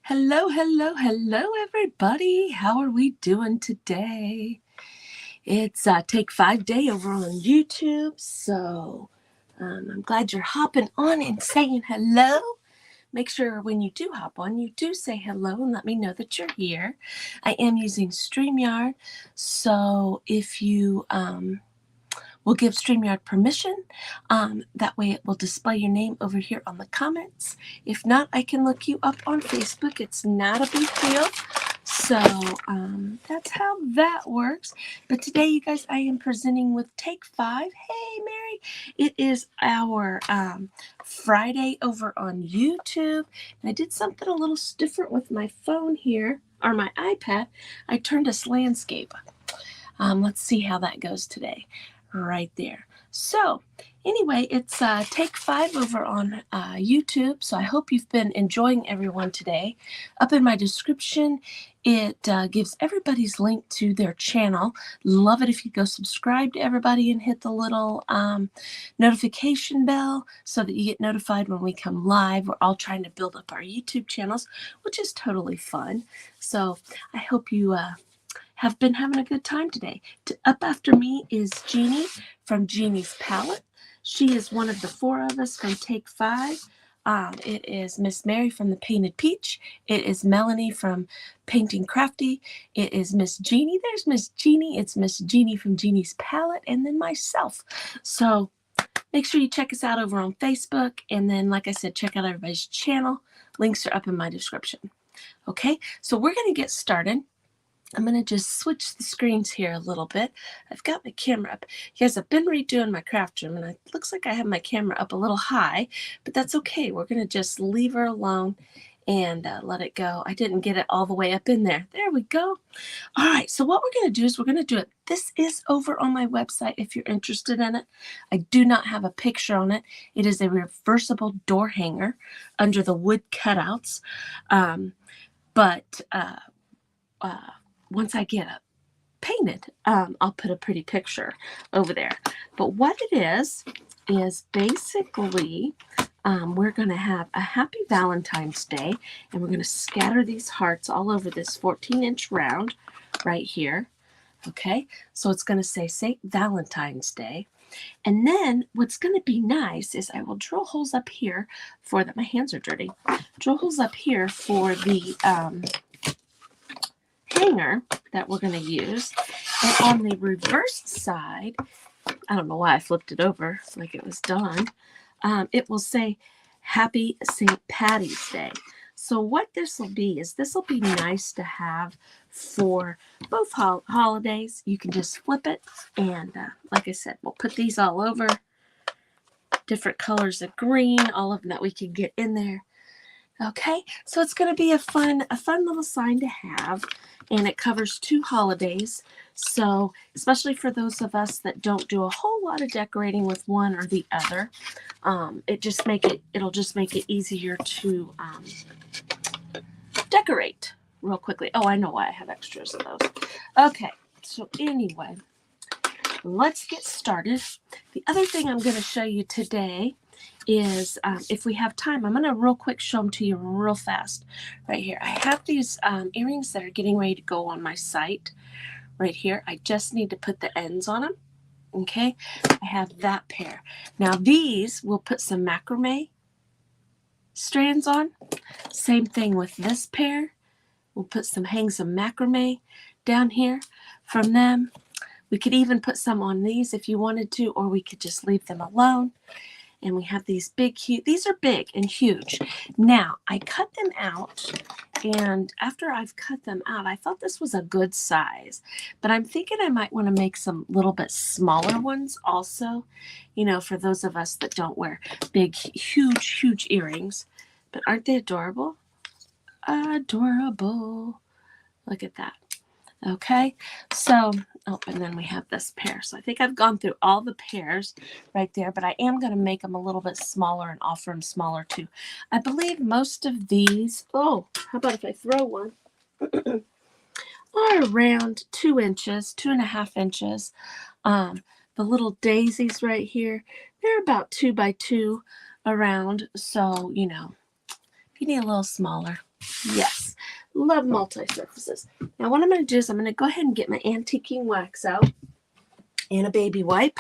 Hello, hello, hello, everybody. How are we doing today? It's Take 5 Day over on YouTube, so I'm glad you're hopping on and saying hello. Make sure when you do hop on, you do say hello and let me know that you're here. I am using StreamYard, so if you will give StreamYard permission. That way it will display your name over here on the comments. If not, I can look you up on Facebook. It's not a big deal. So that's how that works. But today, you guys, I am presenting with Take 5. Hey, Mary. It is our Friday over on YouTube. And I did something a little different with my phone here, or my iPad. I turned this landscape. Let's see how that goes today. Right there. So anyway, it's Take 5 over on YouTube. So I hope you've been enjoying everyone today. Up in my description, it gives everybody's link to their channel. Love it if you go subscribe to everybody and hit the little notification bell so that you get notified when we come live. We're all trying to build up our YouTube channels, which is totally fun. So I hope you have been having a good time today. Up after me is Jeanie from Jeanie's Palette. She is one of the 4 of us from Take 5. It is Miss Mary from the Painted Peach. It is Melanie from Painting Crafty. It is Miss Jeanie. There's Miss Jeanie. It's Miss Jeanie from Jeanie's Palette, and then myself. So make sure you check us out over on Facebook, and then, like I said, check out everybody's channel. Links are up in my description. Okay, so we're going to get started. I'm going to just switch the screens here a little bit. I've got my camera up. You guys, I've been redoing my craft room, and it looks like I have my camera up a little high, but that's okay. We're going to just leave her alone and let it go. I didn't get it all the way up in there. There we go. All right, so what we're going to do is we're going to do it. This is over on my website if you're interested in it. I do not have a picture on it. It is a reversible door hanger under the wood cutouts. Once I get it painted, I'll put a pretty picture over there. But what it is basically we're going to have a happy Valentine's Day, and we're going to scatter these hearts all over this 14-inch round right here. Okay, so it's going to say St. Valentine's Day. And then what's going to be nice is I will drill holes up here for that. My hands are dirty. Drill holes up here for the hanger that we're going to use. And on the reverse side, I don't know why I flipped it over like it was done, it will say Happy St. Patty's Day. So what this will be is this will be nice to have for both holidays. You can just flip it, and like I said, we'll put these all over, different colors of green, all of them that we can get in there. Okay, so it's going to be a fun little sign to have, and it covers 2 holidays. So especially for those of us that don't do a whole lot of decorating with one or the other, it'll just make it easier to decorate real quickly. Oh, I know why I have extras of those. Okay, so anyway, let's get started. The other thing I'm going to show you today is if we have time, I'm going to real quick show them to you real fast right here. I have these earrings that are getting ready to go on my site right here. I just need to put the ends on them. Okay, I have that pair. Now these we'll put some macrame strands on. Same thing with this pair. We'll put some hangs of macrame down here from them. We could even put some on these if you wanted to, or we could just leave them alone. And we have these big, huge, these are big and huge. Now, I cut them out, and after I've cut them out, I thought this was a good size. But I'm thinking I might want to make some little bit smaller ones also, you know, for those of us that don't wear big, huge, huge earrings. But aren't they adorable? Adorable. Look at that. Okay, so, oh, and then we have this pair. So I think I've gone through all the pairs right there, but I am going to make them a little bit smaller and offer them smaller too. I believe most of these, oh, how about if I throw one, are around 2 inches, 2.5 inches. The little daisies right here, they're about 2 by 2 around. So, you know, if you need a little smaller, yes. Love multi-surfaces. Now what I'm going to do is I'm going to go ahead and get my antiquing wax out and a baby wipe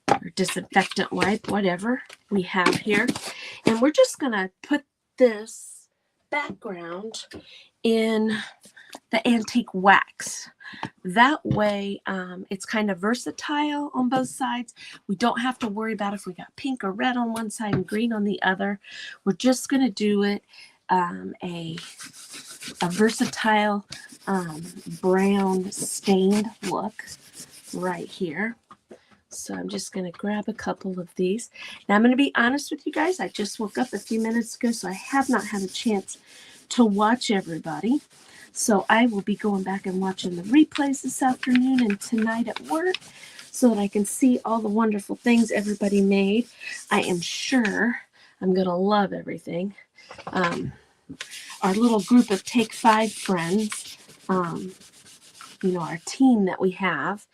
or disinfectant wipe, whatever we have here. And we're just going to put this background in the antique wax. That way it's kind of versatile on both sides. We don't have to worry about if we got pink or red on one side and green on the other. We're just going to do it a versatile brown stained look right here. So I'm just going to grab a couple of these. Now I'm going to be honest with you guys. I just woke up a few minutes ago, so I have not had a chance to watch everybody. So I will be going back and watching the replays this afternoon and tonight at work so that I can see all the wonderful things everybody made. I am sure I'm going to love everything. Our little group of Take 5 friends, our team that we have,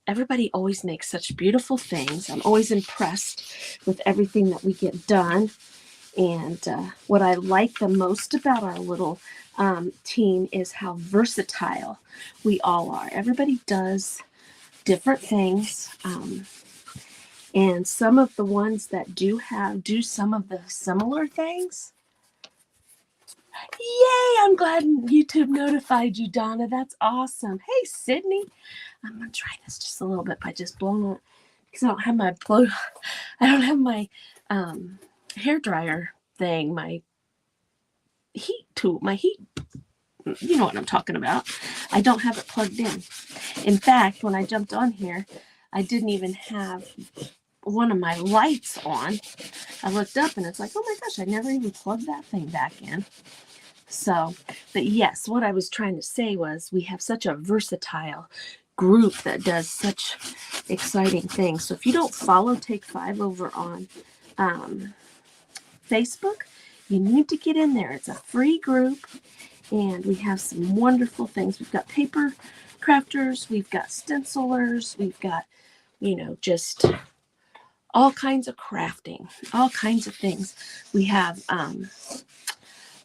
everybody always makes such beautiful things. I'm always impressed with everything that we get done. And what I like the most about our little team is how versatile we all are. Everybody does different things. And some of the ones that do some of the similar things. Yay! I'm glad YouTube notified you, Donna. That's awesome. Hey, Sydney. I'm going to try this just a little bit by just blowing it. Because I don't have my hair dryer thing, my heat tool, you know what I'm talking about. I don't have it plugged in. In fact, when I jumped on here, I didn't even have one of my lights on. I looked up and it's like, oh my gosh, I never even plugged that thing back in. So, but yes, what I was trying to say was we have such a versatile group that does such exciting things. So if you don't follow Take 5 over on Facebook, you need to get in there. It's a free group and we have some wonderful things. We've got paper crafters, we've got stencilers, we've got, just all kinds of crafting, all kinds of things. We have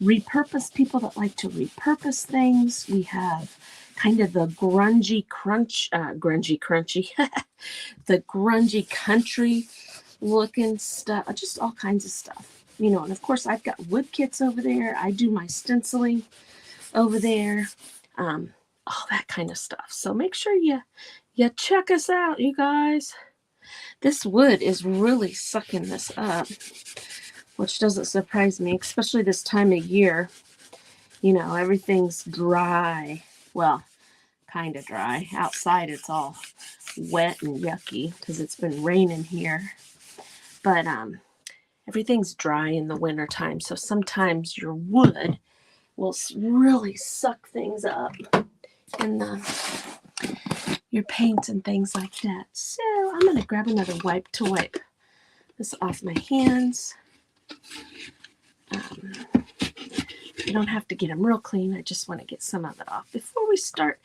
repurpose people that like to repurpose things. We have kind of the grungy crunchy, the grungy country looking stuff, just all kinds of stuff, and of course I've got wood kits over there. I do my stenciling over there, all that kind of stuff. So make sure you check us out, you guys. This wood is really sucking this up, which doesn't surprise me, especially this time of year. Everything's dry. Well, kind of dry. Outside it's all wet and yucky because it's been raining here. But everything's dry in the wintertime, so sometimes your wood will really suck things up and your paint and things like that. So I'm going to grab another wipe to wipe this off my hands. You don't have to get them real clean. I just want to get some of it off before we start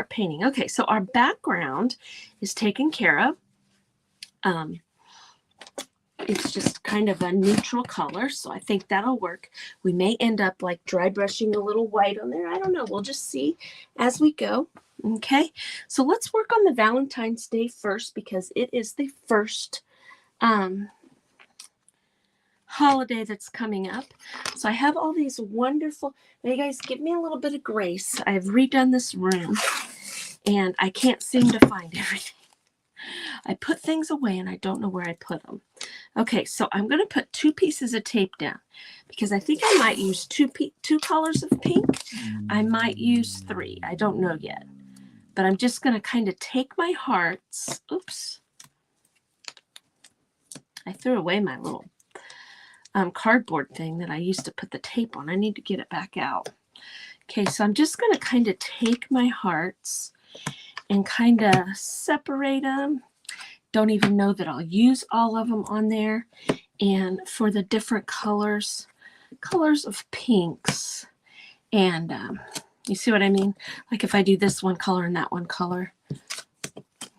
painting. Okay, so our background is taken care of. It's just kind of a neutral color, so I think that'll work. We may end up like dry brushing a little white on there. I don't know. We'll just see as we go. Okay, so let's work on the Valentine's Day first because it is the first holiday that's coming up. So I have all these wonderful, now you guys give me a little bit of grace. I've redone this room and I can't seem to find everything. I put things away and I don't know where I put them. Okay, so I'm going to put 2 pieces of tape down because I think I might use two colors of pink. I might use 3. I don't know yet. But I'm just going to kind of take my hearts. Oops. I threw away my little cardboard thing that I used to put the tape on. I need to get it back out. Okay, so I'm just going to kind of take my hearts and kind of separate them. Don't even know that I'll use all of them on there. And for the different colors of pinks. And you see what I mean? Like if I do this one color and that one color.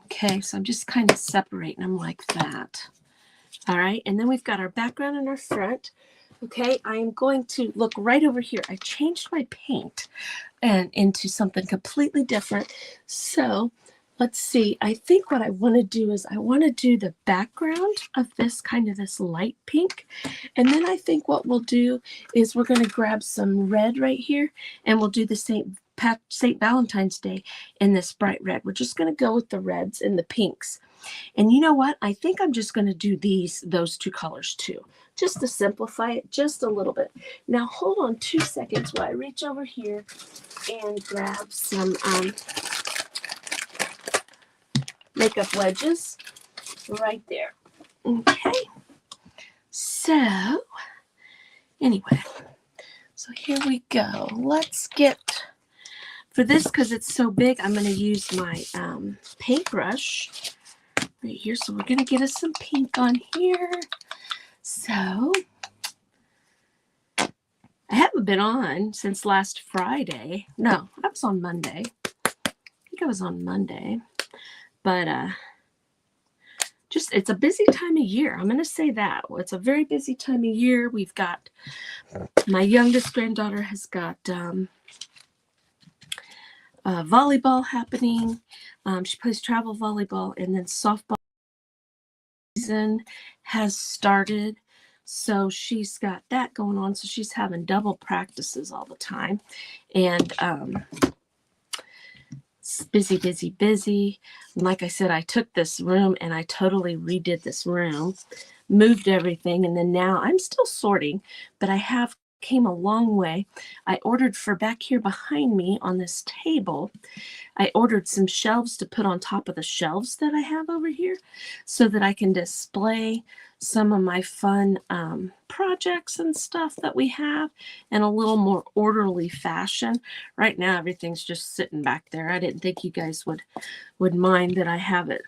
Okay, so I'm just kind of separating them like that. All right, and then we've got our background and our front. Okay, I am going to look right over here. I changed my paint and into something completely different. So let's see. I think what I want to do is I want to do the background of this kind of this light pink. And then I think what we'll do is we're going to grab some red right here and we'll do the St. Valentine's Day in this bright red. We're just going to go with the reds and the pinks. And you know what? I think I'm just going to do those two colors too, just to simplify it just a little bit. Now, hold on 2 seconds while I reach over here and grab some makeup wedges right there. Okay. So, anyway, so here we go. Let's get, for this, because it's so big, I'm going to use my paintbrush right here. So we're going to get us some pink on here. So I haven't been on since last Friday. No, I was on Monday. I think I was on Monday. But it's a busy time of year. I'm going to say that. It's a very busy time of year. We've got, my youngest granddaughter has got volleyball happening. She plays travel volleyball, and then softball season has started. So she's got that going on. So she's having double practices all the time. And it's busy, busy, busy. And like I said, I took this room and I totally redid this room, moved everything. And then now I'm still sorting, but I have came a long way. I ordered for back here behind me on this table, I ordered some shelves to put on top of the shelves that I have over here so that I can display some of my fun projects and stuff that we have in a little more orderly fashion. Right now, everything's just sitting back there. I didn't think you guys would mind that I have it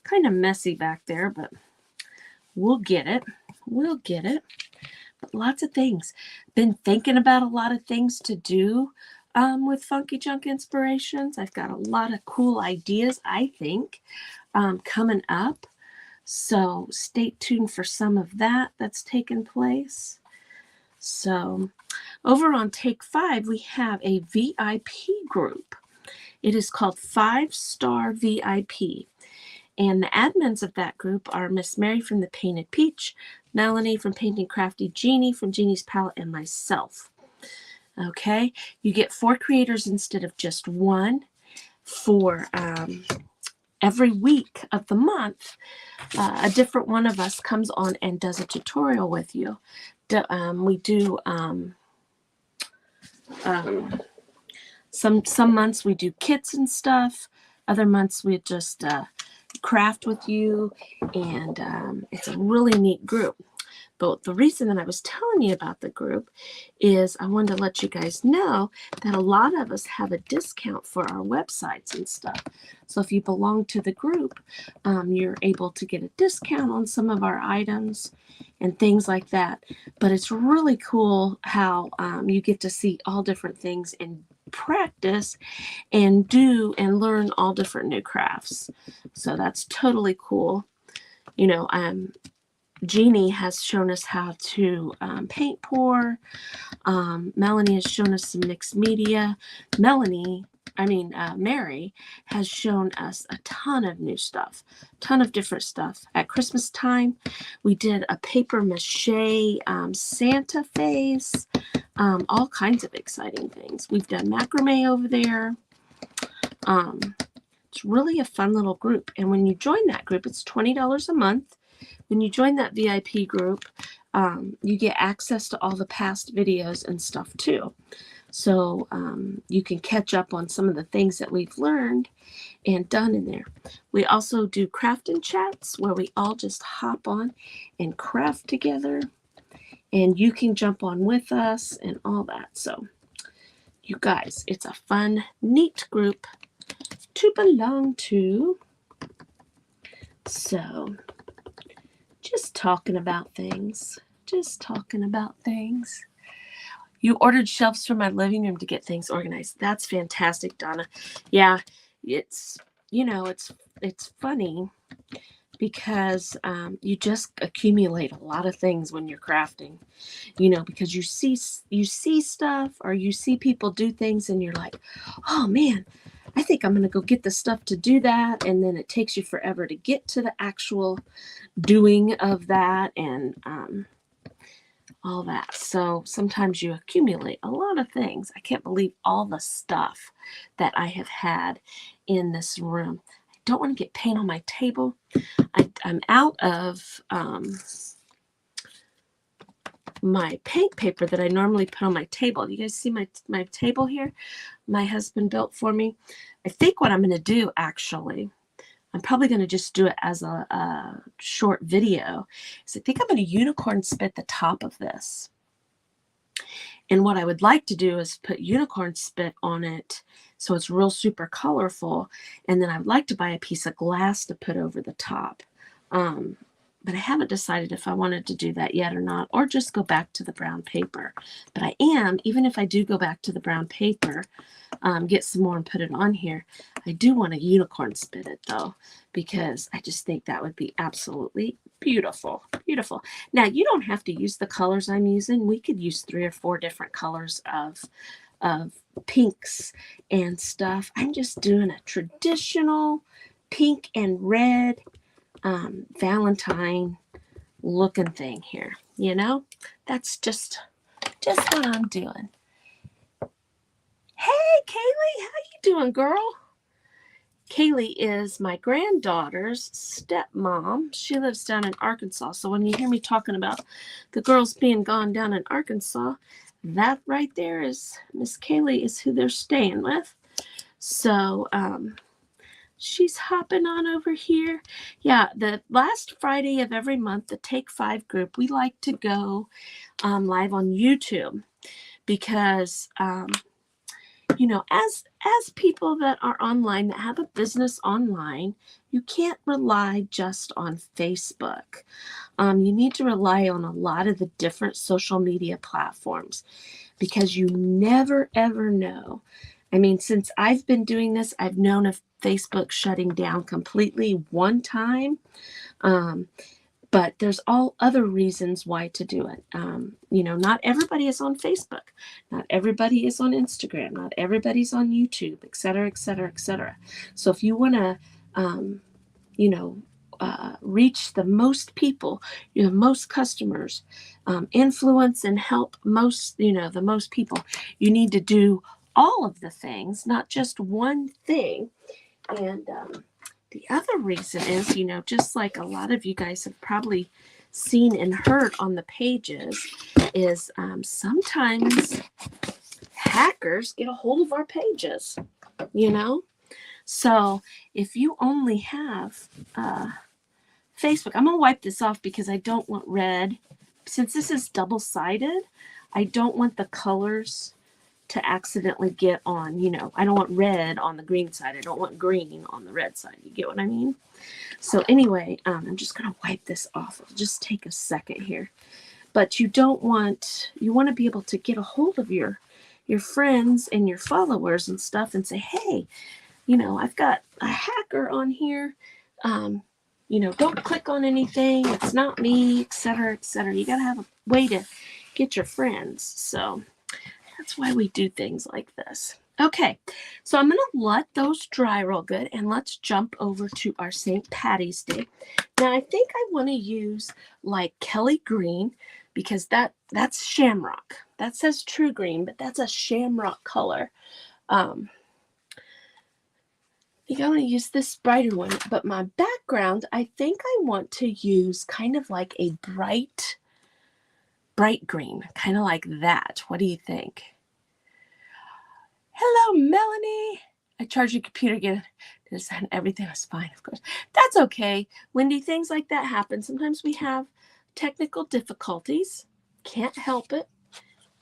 kind of messy back there, but we'll get it. We'll get it. But lots of things. Been thinking about a lot of things to do with Funky Junk Inspirations. I've got a lot of cool ideas, I think, coming up. So stay tuned for some of that that's taken place. So over on Take 5, we have a VIP group. It is called 5-Star VIP. And the admins of that group are Miss Mary from the Painted Peach, Melanie from Painting Crafty, Jeanie from Jeanie's Palette, and myself. Okay, you get 4 creators instead of just 1 for every week of the month. A different one of us comes on and does a tutorial with you. We do some months we do kits and stuff. Other months we just craft with you, and it's a really neat group. But the reason that I was telling you about the group is I wanted to let you guys know that a lot of us have a discount for our websites and stuff. So if you belong to the group, you're able to get a discount on some of our items and things like that. But it's really cool how you get to see all different things and practice and do and learn all different new crafts. So that's totally cool. You know, Jeanie has shown us how to paint pour. Melanie has shown us some mixed media. Mary has shown us a ton of new stuff, ton of different stuff. At Christmas time, we did a paper mache Santa face, all kinds of exciting things. We've done macrame over there. It's really a fun little group. And when you join that group, it's $20 a month. When you join that VIP group, you get access to all the past videos and stuff too. So you can catch up on some of the things that we've learned and done in there. We also do crafting chats where we all just hop on and craft together. And you can jump on with us and all that. So you guys, it's a fun, neat group to belong to. So just talking about things. You ordered shelves for my living room to get things organized. That's fantastic, Donna. Yeah, it's funny because you just accumulate a lot of things when you're crafting, you know, because you see stuff, or you see people do things and you're like, oh man, I think I'm going to go get the stuff to do that. And then it takes you forever to get to the actual doing of that, and all that. So sometimes you accumulate a lot of things. I can't believe all the stuff that I have had in this room. I don't want to get paint on my table. I'm out of my paint paper that I normally put on my table. You guys see my table here? My husband built for me. I think what I'm going to do, actually, I'm probably going to just do it as a short video. So I think I'm going to unicorn spit the top of this. And what I would like to do is put unicorn spit on it so it's real super colorful. And then I would like to buy a piece of glass to put over the top. But I haven't decided if I wanted to do that yet or not, or just go back to the brown paper. But I am, even if I do go back to the brown paper, get some more and put it on here, I do want to unicorn spit it though, because I just think that would be absolutely beautiful. Beautiful. Now, you don't have to use the colors I'm using. We could use 3 or 4 different colors of pinks and stuff. I'm just doing a traditional pink and red Valentine looking thing here, you know. That's just what I'm doing. Hey Kaylee, how you doing, girl? Kaylee is my granddaughter's stepmom. She lives down in Arkansas, so when you hear me talking about the girls being gone down in Arkansas, that right there is Miss Kaylee, is who they're staying with. So she's hopping on over here. Yeah, the last Friday of every month, the Take 5 group, we like to go live on YouTube, because you know, as people that are online, that have a business online, you can't rely just on Facebook. You need to rely on a lot of the different social media platforms, because you never ever know. I mean, since I've been doing this, I've known of Facebook shutting down completely one time. But there's all other reasons why to do it. You know, not everybody is on Facebook. Not everybody is on Instagram. Not everybody's on YouTube, et cetera, et cetera, et cetera. So if you want to, you know, reach the most people, you know, most customers, influence and help most, you know, the most people, you need to do all of the things, not just one thing. And the other reason is, you know, just like a lot of you guys have probably seen and heard on the pages, is sometimes hackers get a hold of our pages, you know. So if you only have Facebook, I'm going to wipe this off because I don't want red. Since this is double-sided, I don't want the colors to accidentally get on, you know, I don't want red on the green side. I don't want green on the red side. You get what I mean? So anyway, I'm just going to wipe this off. It'll just take a second here. But you want to be able to get a hold of your friends and your followers and stuff and say, hey, you know, I've got a hacker on here. You know, don't click on anything. It's not me, et cetera, et cetera. You got to have a way to get your friends. So that's why we do things like this. Okay, so I'm going to let those dry real good, and let's jump over to our St. Patty's Day. Now, I think I want to use like Kelly green, because that's shamrock. That says true green, but that's a shamrock color. I think I'm going to use this brighter one, but my background, I think I want to use kind of like a bright green, kind of like that. What do you think? Hello, Melanie. I charged your computer again. Everything was fine, of course. That's okay, Wendy. Things like that happen. Sometimes we have technical difficulties. Can't help it.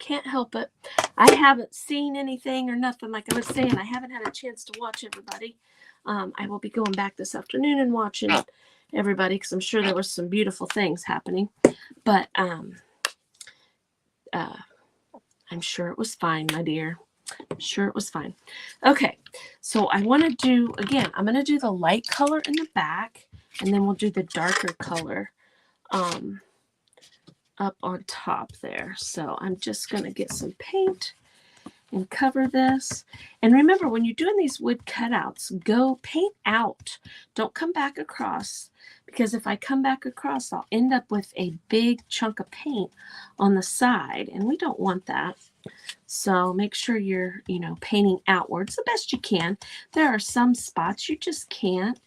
Can't help it. I haven't seen anything or nothing. Like I was saying, I haven't had a chance to watch everybody. I will be going back this afternoon and watching everybody, because I'm sure there was some beautiful things happening. But I'm sure it was fine, my dear. I'm sure it was fine. Okay, so I want to do, again, I'm going to do the light color in the back. And then we'll do the darker color up on top there. So I'm just going to get some paint and cover this. And remember, when you're doing these wood cutouts, go paint out. Don't come back across, because if I come back across, I'll end up with a big chunk of paint on the side, and we don't want that. So make sure you're, painting outwards the best you can. There are some spots you just can't.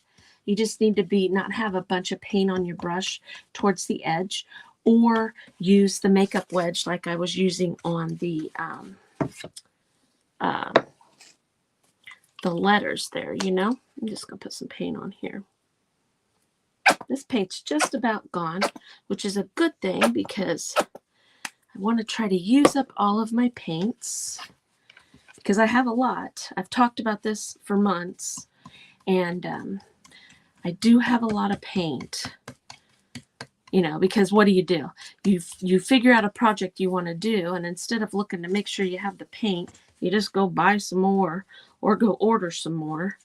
You just need to not have a bunch of paint on your brush towards the edge, or use the makeup wedge like I was using on the letters there, I'm just going to put some paint on here. This paint's just about gone, which is a good thing because I want to try to use up all of my paints because I have a lot. I've talked about this for months, and I do have a lot of paint. Because what do? You figure out a project you want to do, and instead of looking to make sure you have the paint, you just go buy some more or go order some more,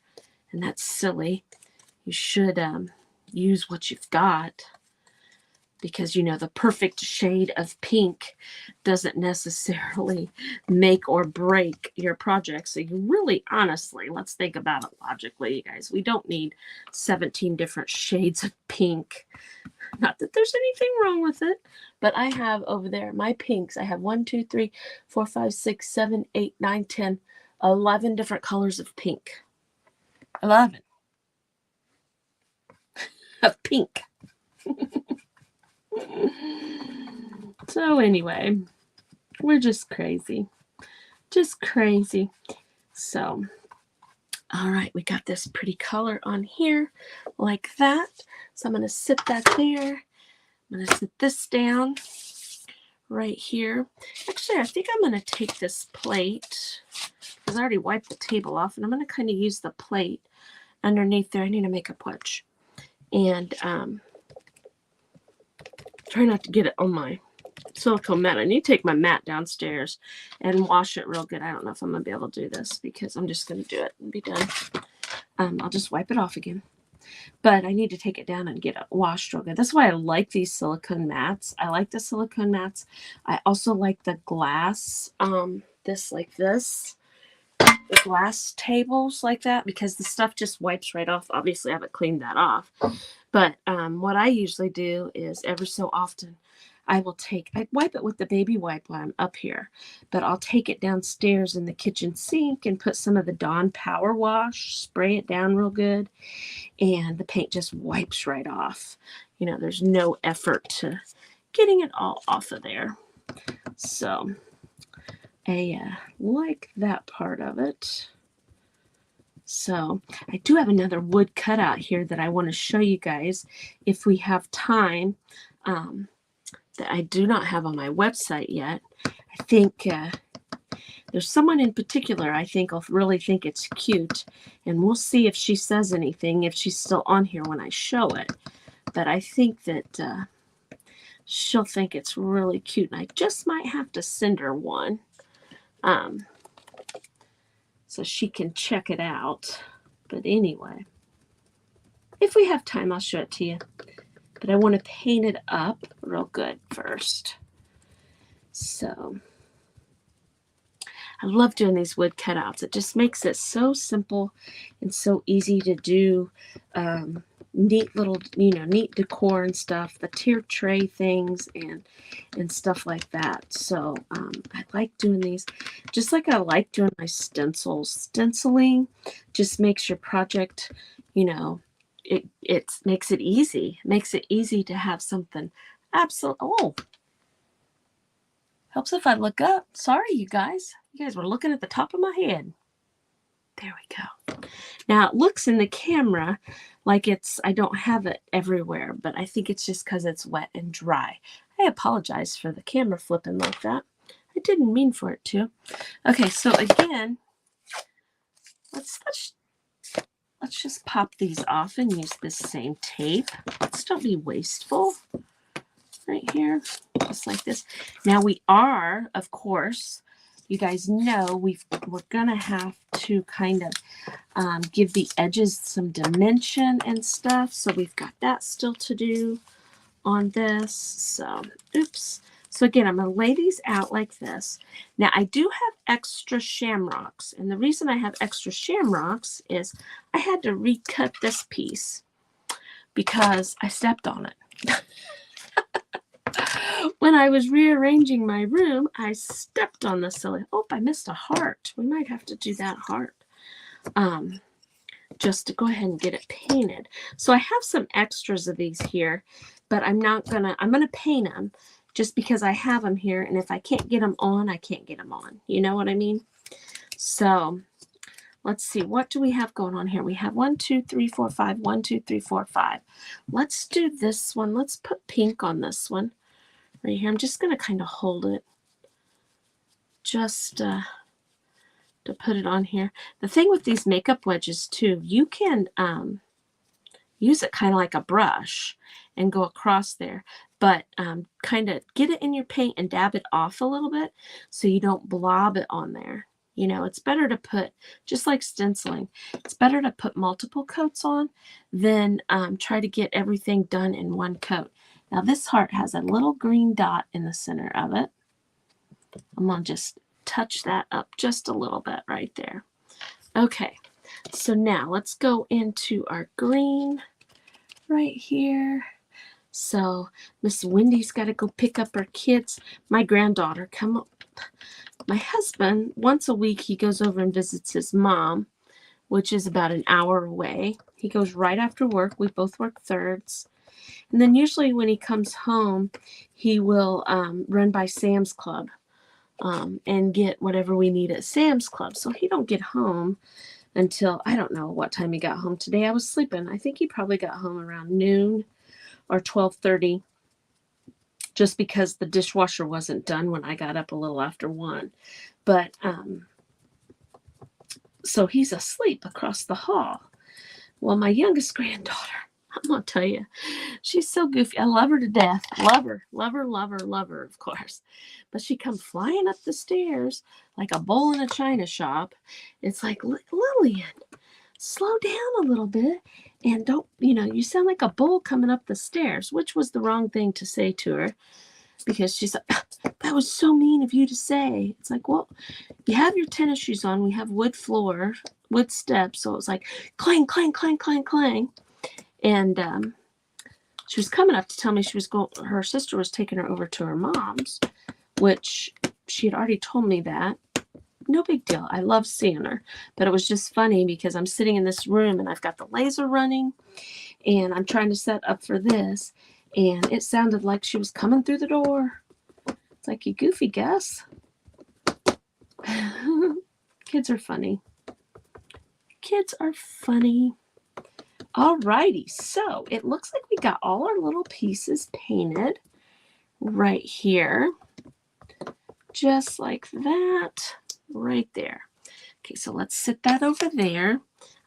and that's silly. You should use what you've got, because the perfect shade of pink doesn't necessarily make or break your project. So you really, honestly, let's think about it logically, you guys. We don't need 17 different shades of pink. Not that there's anything wrong with it, but I have over there my pinks. I have 1, 2, 3, 4, 5, 6, 7, 8, 9, 10, 11 different colors of pink. 11 of pink. So anyway, we're just crazy. Just crazy. So, all right, we got this pretty color on here like that. So I'm going to sit that there. I'm going to sit this down right here. Actually, I think I'm going to take this plate, because I already wiped the table off, and I'm going to kind of use the plate underneath there. I need a makeup wedge. And try not to get it on my silicone mat. I need to take my mat downstairs and wash it real good. I don't know if I'm going to be able to do this, because I'm just going to do it and be done. I'll just wipe it off again. But I need to take it down and get it washed real good. That's why I like these silicone mats. I like the silicone mats. I also like the glass, the glass tables like that, because the stuff just wipes right off. Obviously, I haven't cleaned that off. But what I usually do is every so often, I wipe it with the baby wipe while I'm up here, but I'll take it downstairs in the kitchen sink and put some of the Dawn Power Wash, spray it down real good, and the paint just wipes right off. There's no effort to getting it all off of there. So I like that part of it. So I do have another wood cutout here that I want to show you guys if we have time, that I do not have on my website yet. I think there's someone in particular I think will really think it's cute, and we'll see if she says anything, if she's still on here when I show it. But I think that she'll think it's really cute, and I just might have to send her one. So she can check it out. But anyway, if we have time, I'll show it to you. But I want to paint it up real good first. So I love doing these wood cutouts. It just makes it so simple and so easy to do. Neat little, neat decor and stuff, the tier tray things and stuff like that. So I like doing these, just like I like doing my stencils. Stenciling just makes your project, it makes it easy. Makes it easy to have something helps if I look up. Sorry, you guys. You guys were looking at the top of my head. There we go. Now it looks in the camera like I don't have it everywhere, but I think it's just because it's wet and dry. I apologize for the camera flipping like that. I didn't mean for it to. Okay, so again, let's just pop these off and use this same tape. Let's don't be wasteful. Right here, just like this. Now we are, of course, you guys know we're gonna have to kind of give the edges some dimension and stuff. So we've got that still to do on this. So, oops. So again, I'm going to lay these out like this. Now, I do have extra shamrocks. And the reason I have extra shamrocks is I had to recut this piece because I stepped on it. When I was rearranging my room, I stepped on this silly. Oh, I missed a heart. We might have to do that heart. Just to go ahead and get it painted. So I have some extras of these here, but I'm going to paint them just because I have them here. And if I can't get them on, I can't get them on. You know what I mean? So let's see. What do we have going on here? We have 1, 2, 3, 4, 5. 1, 2, 3, 4, 5. Let's do this one. Let's put pink on this one right here. I'm just going to kind of hold it just to put it on here. The thing with these makeup wedges too, you can use it kind of like a brush and go across there, but kind of get it in your paint and dab it off a little bit so you don't blob it on there. You know, it's better to put, just like stenciling, it's better to put multiple coats on than try to get everything done in one coat. Now this heart has a little green dot in the center of it. I'm going to just touch that up just a little bit right there. Okay, so now let's go into our green right here. So Miss Wendy's got to go pick up her kids. My granddaughter come up. My husband, once a week, he goes over and visits his mom, which is about an hour away. He goes right after work. We both work thirds. And then usually when he comes home, he will run by Sam's Club and get whatever we need at Sam's Club. So he don't get home until, I don't know what time he got home today. I was sleeping. I think he probably got home around noon or 12:30, just because the dishwasher wasn't done when I got up a little after 1. But so he's asleep across the hall. Well, my youngest granddaughter, I'm going to tell you, she's so goofy. I love her to death. Love her, love her, love her, love her, of course. But she comes flying up the stairs like a bull in a china shop. It's like, Lillian, slow down a little bit and don't, you sound like a bull coming up the stairs, which was the wrong thing to say to her because she's like, that was so mean of you to say. It's like, well, you have your tennis shoes on. We have wood floor, wood steps. So it was like clang, clang, clang, clang, clang. And she was coming up to tell me her sister was taking her over to her mom's, which she had already told me that. No big deal. I love seeing her. But it was just funny because I'm sitting in this room and I've got the laser running and I'm trying to set up for this. And it sounded like she was coming through the door. It's like, you goofy Gus. Kids are funny. Kids are funny. Alrighty, so it looks like we got all our little pieces painted right here. Just like that, right there. Okay, so let's sit that over there.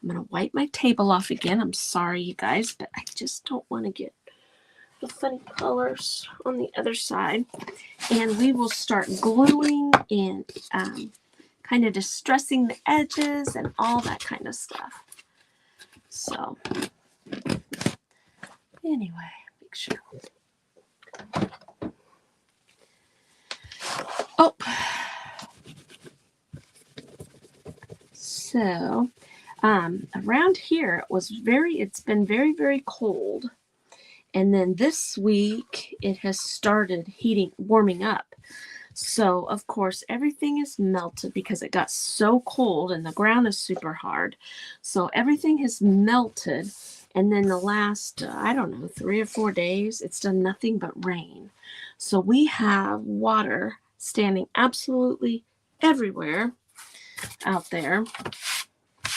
I'm going to wipe my table off again. I'm sorry, you guys, but I just don't want to get the funny colors on the other side. And we will start gluing and kind of distressing the edges and all that kind of stuff. So, anyway, make sure. Oh. So, around here it's been very, very cold. And then this week it has started warming up. So, of course, everything is melted because it got so cold and the ground is super hard. So everything has melted. And then the last, 3 or 4 days, it's done nothing but rain. So we have water standing absolutely everywhere out there.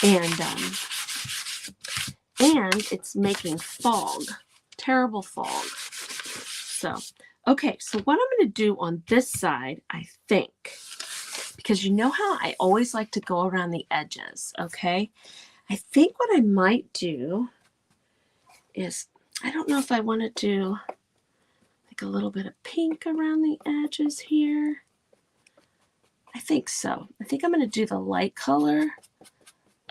And it's making fog, terrible fog. So, okay, so what I'm going to do on this side, I think, because you know how I always like to go around the edges, okay? I think what I might do is, I don't know if I want to do like a little bit of pink around the edges here. I think so. I think I'm going to do the light color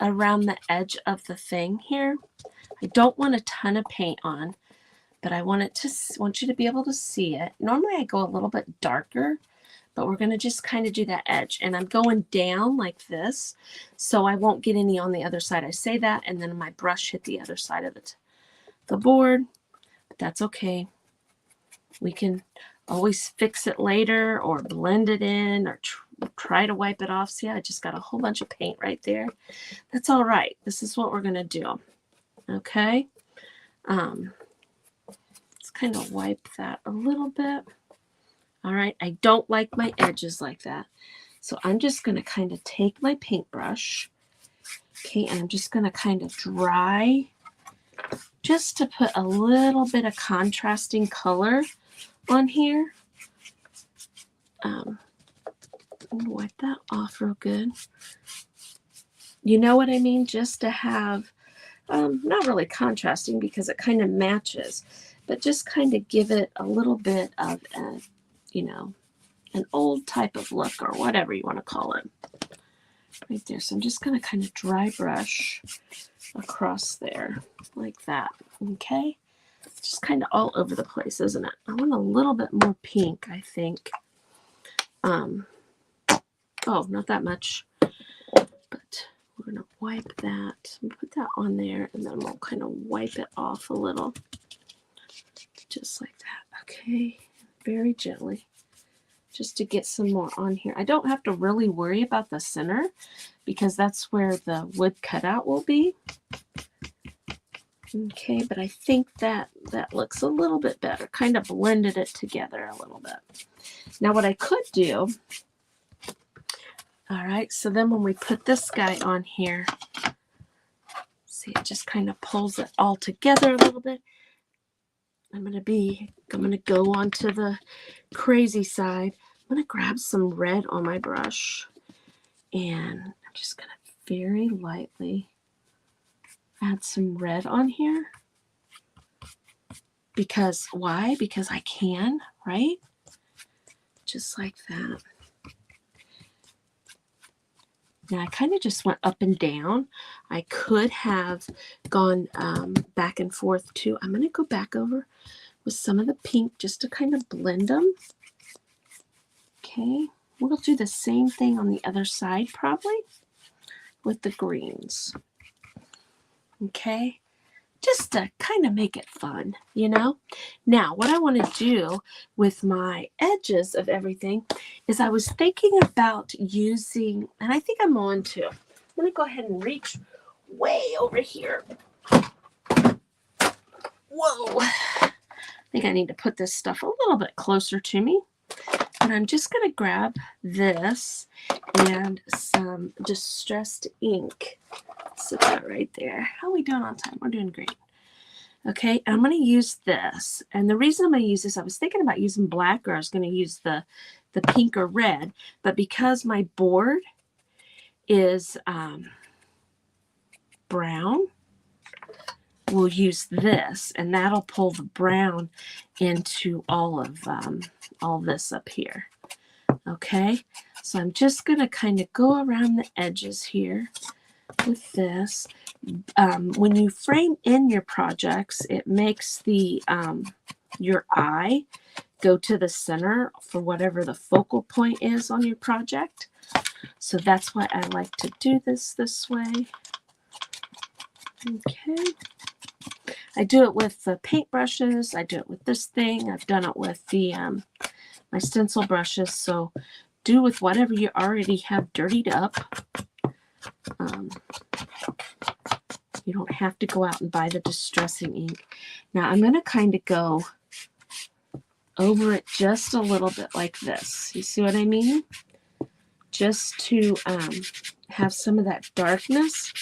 around the edge of the thing here. I don't want a ton of paint on, but I want you to be able to see it. Normally I go a little bit darker, but we're going to just kind of do that edge. And I'm going down like this, so I won't get any on the other side. I say that, and then my brush hit the other side of the board, but that's okay. We can always fix it later or blend it in or try to wipe it off. See, I just got a whole bunch of paint right there. That's all right. This is what we're going to do. Okay. Let's kind of wipe that a little bit. All right. I don't like my edges like that. So I'm just going to kind of take my paintbrush. Okay. And I'm just going to kind of dry just to put a little bit of contrasting color on here. I'm going to wipe that off real good. You know what I mean? Just to have, not really contrasting because it kind of matches, but just kind of give it a little bit of a, you know, an old type of look or whatever you want to call it. Right there. So I'm just going to kind of dry brush across there like that. Okay. It's just kind of all over the place, isn't it? I want a little bit more pink, I think. Oh, not that much, but we're going to wipe that and put that on there, and then we'll kind of wipe it off a little, just like that. Okay. Very gently, just to get some more on here. I don't have to really worry about the center because that's where the wood cutout will be. Okay, but I think that looks a little bit better. Kind of blended it together a little bit. Now what I could do, all right, so then when we put this guy on here, see, it just kind of pulls it all together a little bit. I'm going to go on to the crazy side. I'm going to grab some red on my brush, and I'm just going to very lightly add some red on here. Because why? Because I can, right? Just like that. Now I kind of just went up and down. I could have gone back and forth too. I'm going to go back over with some of the pink just to kind of blend them. Okay. We'll do the same thing on the other side probably with the greens. Okay. Just to kind of make it fun, you know. Now, what I want to do with my edges of everything is I was thinking about using, and I think I'm on to, I'm going to go ahead and reach way over here. Whoa. I think I need to put this stuff a little bit closer to me. And I'm just going to grab this and some distressed ink. Sit that right there. How are we doing on time? We're doing great. Okay, and I'm going to use this. And the reason I'm going to use this, I was thinking about using black, or I was going to use the pink or red. But because my board is brown, we'll use this. And that'll pull the brown into all this up here. Okay, so I'm just going to kind of go around the edges here with this. When you frame in your projects, it makes the your eye go to the center for whatever the focal point is on your project. So that's why I like to do this way. Okay. I do it with the paint brushes. I do it with this thing. I've done it with the my stencil brushes. So do with whatever you already have dirtied up. You don't have to go out and buy the distressing ink. Now I'm going to kind of go over it just a little bit like this. You see what I mean? Just to have some of that darkness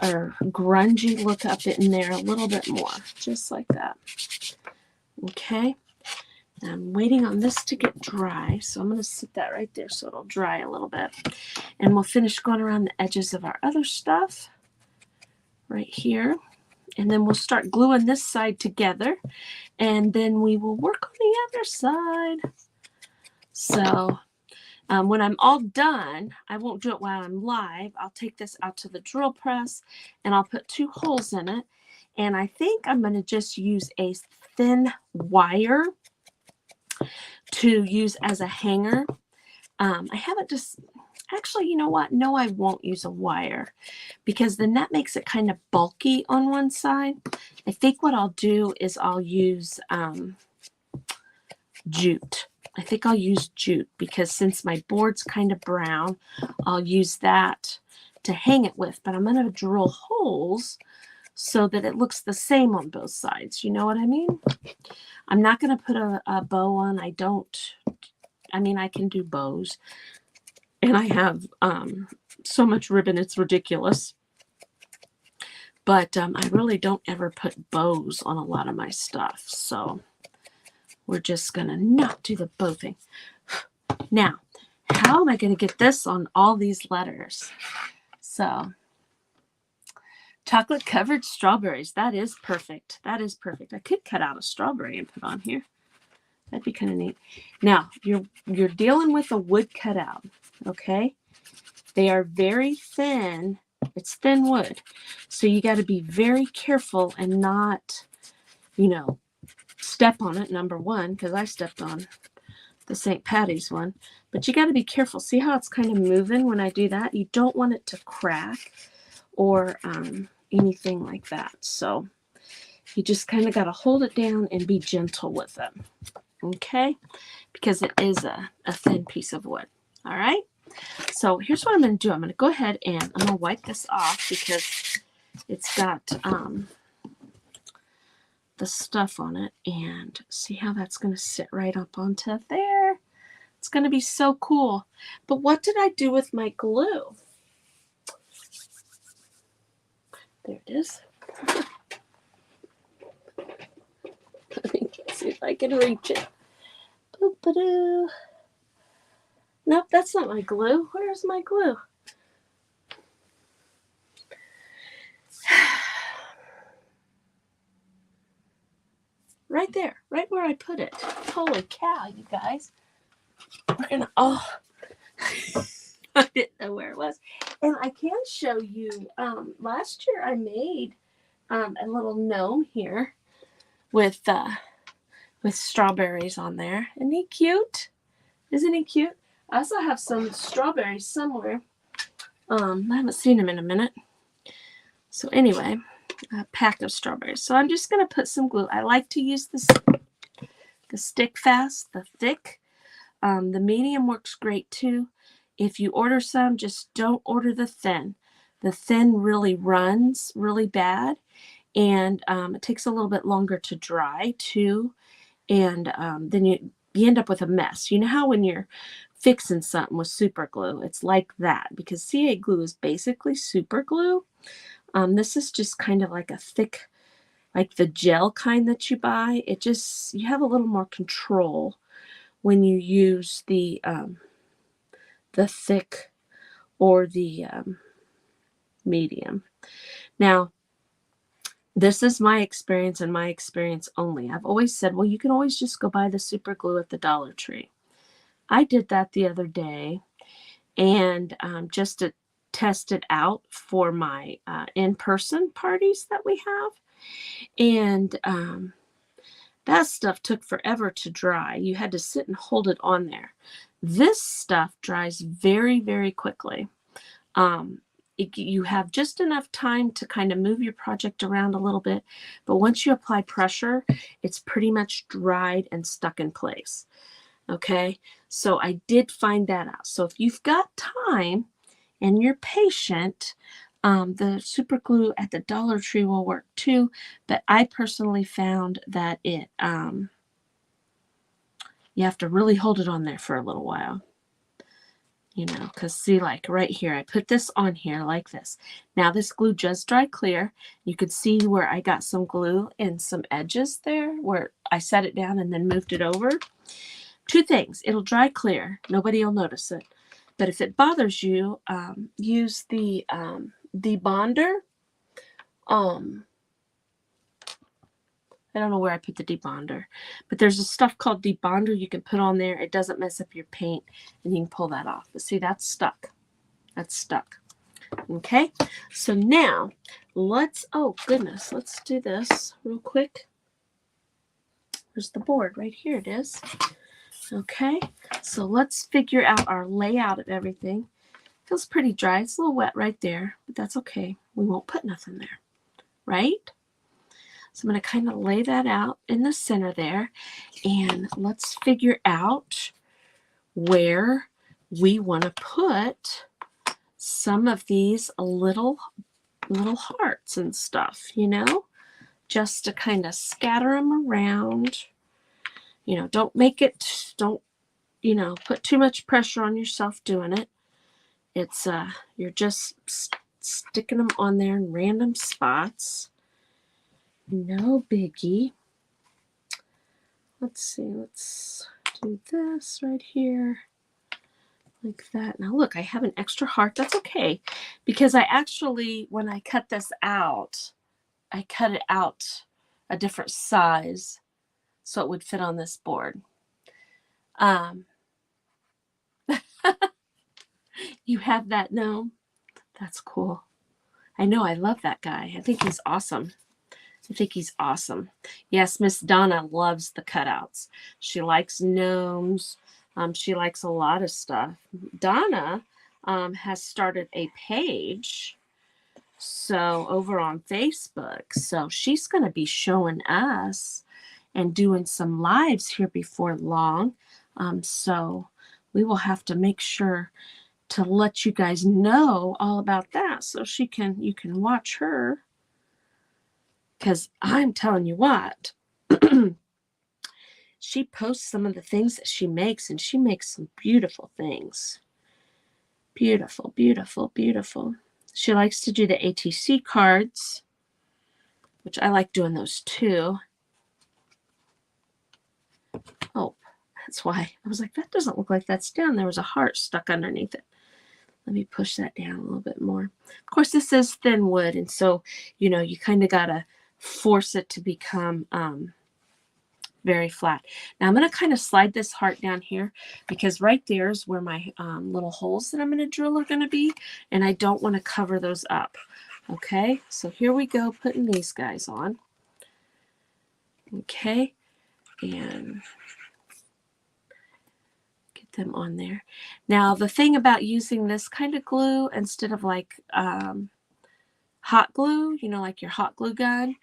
or grungy look up in there a little bit more. Just like that. Okay. Now I'm waiting on this to get dry. So I'm going to sit that right there so it'll dry a little bit. And we'll finish going around the edges of our other stuff. Right here, and then we'll start gluing this side together, and then we will work on the other side. So When I'm all done, I won't do it while I'm live. I'll take this out to the drill press and I'll put 2 holes in it. And I think I'm going to just use a thin wire to use as a hanger. I haven't just, actually, you know what? No, I won't use a wire because then that makes it kind of bulky on one side. I think what I'll do is I'll use jute. I think I'll use jute because since my board's kind of brown, I'll use that to hang it with. But I'm going to drill holes so that it looks the same on both sides. You know what I mean? I'm not going to put a bow on. I can do bows. And I have so much ribbon, it's ridiculous. But I really don't ever put bows on a lot of my stuff. So we're just going to not do the bow thing. Now, how am I going to get this on all these letters? So, chocolate covered strawberries. That is perfect. That is perfect. I could cut out a strawberry and put on here. That'd be kind of neat. Now, you're dealing with a wood cutout, okay? They are very thin. It's thin wood. So you got to be very careful and not, step on it, number one, because I stepped on the St. Patty's one. But you got to be careful. See how it's kind of moving when I do that? You don't want it to crack or anything like that. So you just kind of got to hold it down and be gentle with it. Okay? Because it is a thin piece of wood. All right? So here's what I'm going to do. I'm going to go ahead and I'm going to wipe this off because it's got the stuff on it. And see how that's going to sit right up onto there? It's going to be so cool. But what did I do with my glue? There it is. Let me see if I can reach it. Boop-a-doo. Nope, that's not my glue. Where's my glue? Right there, right where I put it. Holy cow, you guys. We're gonna, I didn't know where it was. And I can show you, last year I made a little gnome here with strawberries on there. Isn't he cute? Isn't he cute? I also have some strawberries somewhere. I haven't seen them in a minute. So anyway, a pack of strawberries. So I'm just going to put some glue. I like to use the stick fast, the thick. The medium works great too. If you order some, just don't order the thin. The thin really runs really bad. And it takes a little bit longer to dry too. And then you end up with a mess. You know how when you're fixing something with super glue, it's like that because CA glue is basically super glue. This is just kind of like a thick, like the gel kind that you buy. You have a little more control when you use the thick or the medium. Now, this is my experience and my experience only. I've always said, well, you can always just go buy the super glue at the Dollar Tree. I did that the other day and just to test it out for my in-person parties that we have. And that stuff took forever to dry. You had to sit and hold it on there. This stuff dries very, very quickly. You have just enough time to kind of move your project around a little bit. But once you apply pressure, it's pretty much dried and stuck in place. Okay, so I did find that out. So if you've got time and you're patient, the super glue at the Dollar Tree will work too. But I personally found that you have to really hold it on there for a little while. Because see, like right here, I put this on here like this. Now this glue just dry clear. You could see where I got some glue and some edges there where I set it down and then moved it over. Two things. It'll dry clear. Nobody will notice it. But if it bothers you, use the debonder. I don't know where I put the debonder, but there's a stuff called debonder you can put on there. It doesn't mess up your paint, and you can pull that off. But see, that's stuck. That's stuck. Okay, so now let's, oh goodness, let's do this real quick. There's the board right here. It is. Okay, so let's figure out our layout of everything. Feels pretty dry. It's a little wet right there, but that's okay. We won't put nothing there, right? So I'm going to kind of lay that out in the center there, and let's figure out where we want to put some of these little hearts and stuff, you know, just to kind of scatter them around. You know, don't, you know, put too much pressure on yourself doing it. It's, you're just sticking them on there in random spots. No biggie. Let's see, let's do this right here. Like that. Now look, I have an extra heart. That's okay. Because I actually, when I cut this out, I cut it out a different size so it would fit on this board. You have that gnome? That's cool. I know, I love that guy. I think he's awesome. I think he's awesome. Yes, Miss Donna loves the cutouts. She likes gnomes. She likes a lot of stuff. Donna has started a page so over on Facebook. So she's going to be showing us and doing some lives here before long. So we will have to make sure to let you guys know all about that so you can watch her. Because I'm telling you what, she posts some of the things that she makes, and she makes some beautiful things. Beautiful, beautiful, beautiful. She likes to do the ATC cards, which I like doing those too. Oh, that's why. I was like, that doesn't look like that's down. There was a heart stuck underneath it. Let me push that down a little bit more. Of course, this is thin wood, and so, you know, you kind of got to force it to become very flat. Now I'm going to kind of slide this heart down here because right there is where my little holes that I'm going to drill are going to be, and I don't want to cover those up. Okay, so here we go, putting these guys on. Okay, and get them on there. Now the thing about using this kind of glue instead of like hot glue, you know, like your hot glue gun,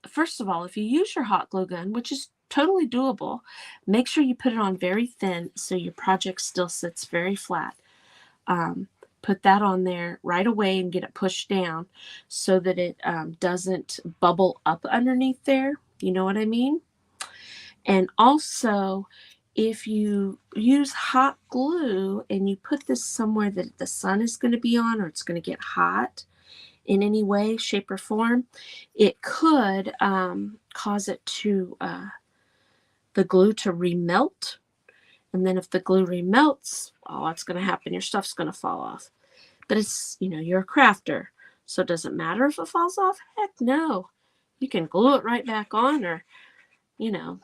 first of all, if you use your hot glue gun, which is totally doable, make sure you put it on very thin so your project still sits very flat. Put that on there right away and get it pushed down so that it doesn't bubble up underneath there. You know what I mean? And also, if you use hot glue and you put this somewhere that the sun is going to be on, or it's going to get hot in any way, shape, or form, it could cause it to, the glue to remelt. And then if the glue remelts, oh, what's going to happen? Your stuff's going to fall off. But it's, you know, you're a crafter, so it doesn't matter if it falls off. Heck no. You can glue it right back on, or, you know,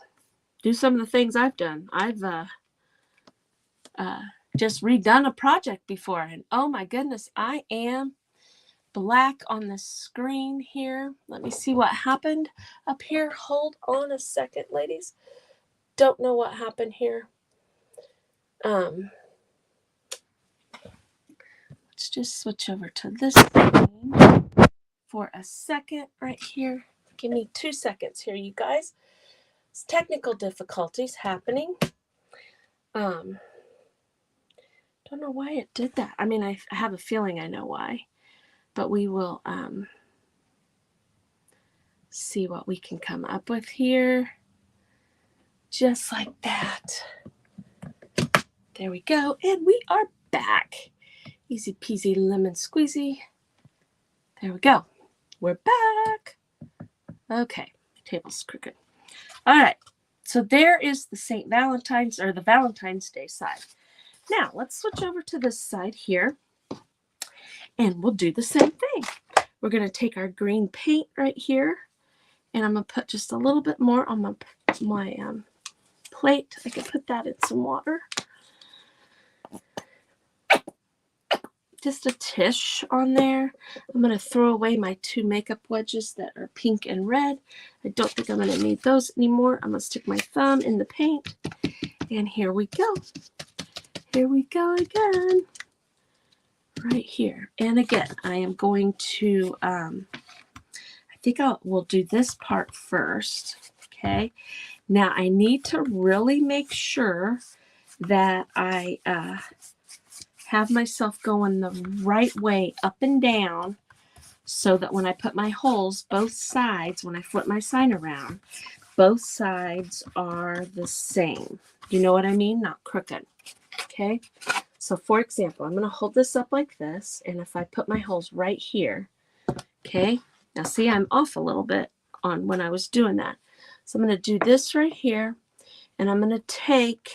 do some of the things I've done. I've just redone a project before, and oh my goodness, I am black on the screen here. Let me see what happened up here. Hold on a second, ladies. Don't know what happened here. Let's just switch over to this screen for a second right here. Give me 2 seconds here, you guys. It's technical difficulties happening. Don't know why it did that. I mean, I have a feeling I know why, but we will see what we can come up with here. Just like that. There we go. And we are back. Easy peasy lemon squeezy. There we go. We're back. Okay. My table's crooked. All right. So there is the St. Valentine's, or the Valentine's Day side. Now let's switch over to this side here, and we'll do the same thing. We're going to take our green paint right here, And I'm going to put just a little bit more on my plate. I can put that in some water. Just a tish on there. I'm going to throw away my 2 makeup wedges that are pink and red. I don't think I'm going to need those anymore. I'm going to stick my thumb in the paint. And here we go. Here we go again. Right here. And again, I am going to, I think we'll do this part first. Okay. Now I need to really make sure that I have myself going the right way up and down so that when I put my holes, both sides, when I flip my sign around, both sides are the same. You know what I mean? Not crooked. Okay. So for example, I'm going to hold this up like this. And if I put my holes right here, okay. Now see, I'm off a little bit on when I was doing that. So I'm going to do this right here. And I'm going to take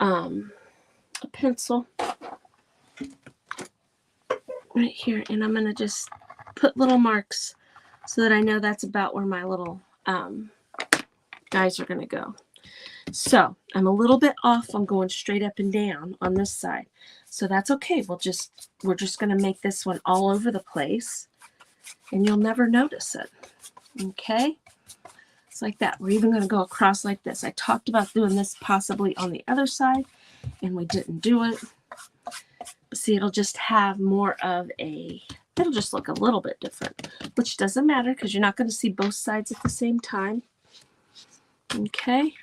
a pencil right here, and I'm going to just put little marks so that I know that's about where my little guys are going to go. So I'm a little bit off. I'm going straight up and down on this side. So that's okay. We're just going to make this one all over the place, and you'll never notice it. Okay? It's like that. We're even going to go across like this. I talked about doing this possibly on the other side, and we didn't do it. But see, it'll just have more of it'll just look a little bit different, which doesn't matter because you're not going to see both sides at the same time. Okay.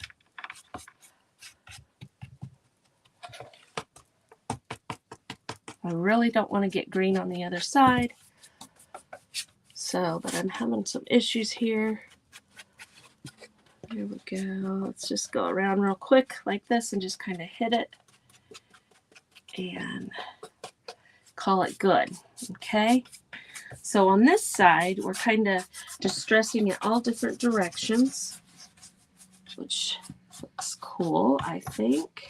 I really don't want to get green on the other side. So, but I'm having some issues here. There we go. Let's just go around real quick like this and just kind of hit it and call it good. Okay. So on this side, we're kind of distressing it all different directions, which looks cool, I think.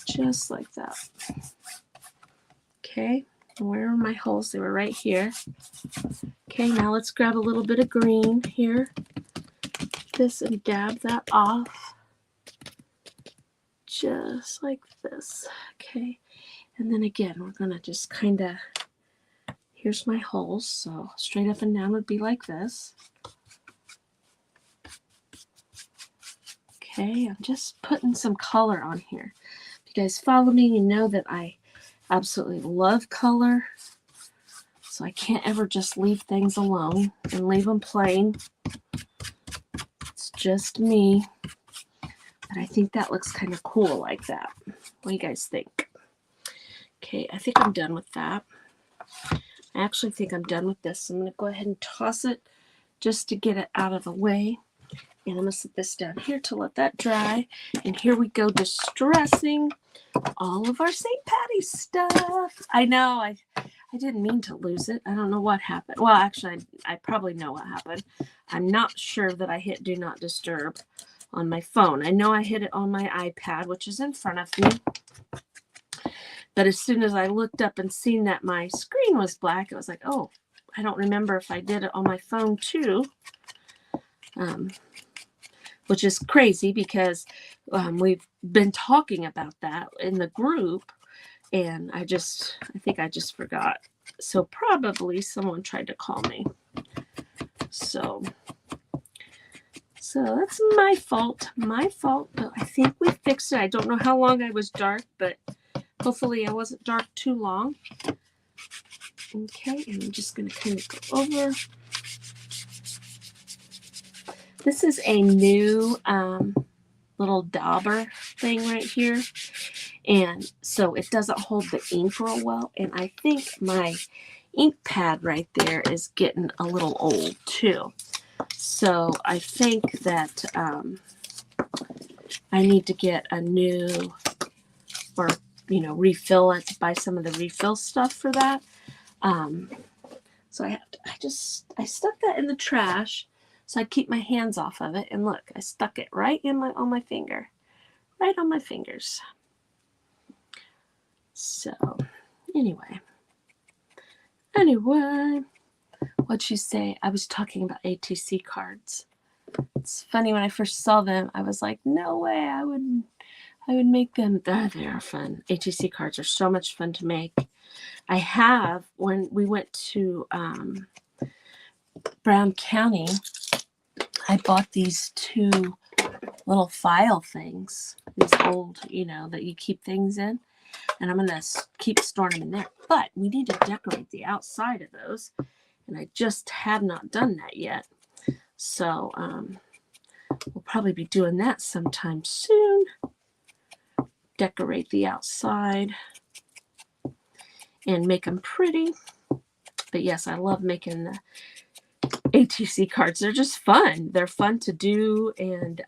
Just like that. Okay. Where are my holes? They were right here. Okay, now let's grab a little bit of green here. This and dab that off. Just like this. Okay. And then again, we're going to just kind of, here's my holes. So straight up and down would be like this. Okay, I'm just putting some color on here. If you guys follow me, you know that I absolutely love color. So I can't ever just leave things alone and leave them plain. It's just me. But I think that looks kind of cool like that. What do you guys think? Okay, I think I'm done with that. I actually think I'm done with this. I'm going to go ahead and toss it just to get it out of the way. And I'm going to set this down here to let that dry. And here we go, distressing all of our St. Patty stuff. I know, I didn't mean to lose it. I don't know what happened. Well, actually, I probably know what happened. I'm not sure that I hit Do Not Disturb on my phone. I know I hit it on my iPad, which is in front of me. But as soon as I looked up and seen that my screen was black, it was like, oh, I don't remember if I did it on my phone too. Which is crazy because we've been talking about that in the group. And I think I just forgot. So probably someone tried to call me. So that's my fault. But I think we fixed it. I don't know how long I was dark, but hopefully I wasn't dark too long. Okay, and I'm just going to kind of go over. This is a new little dauber thing right here. And so it doesn't hold the ink real well. And I think my ink pad right there is getting a little old too. So I think that I need to get a new, or, refill it, buy some of the refill stuff for that. So I stuck that in the trash so I keep my hands off of it. And look, I stuck it right on my finger, right on my fingers. So anyway, What'd you say? I was talking about ATC cards. It's funny, when I first saw them, I was like, no way, I would make them. They are fun. ATC cards are so much fun to make. I have, when we went to Brown County, I bought these 2 little file things, these old, that you keep things in, and I'm going to keep storing them in there. But we need to decorate the outside of those, and I just have not done that yet. So we'll probably be doing that sometime soon. Decorate the outside and make them pretty. But yes, I love making the ATC cards. They're just fun. They're fun to do, and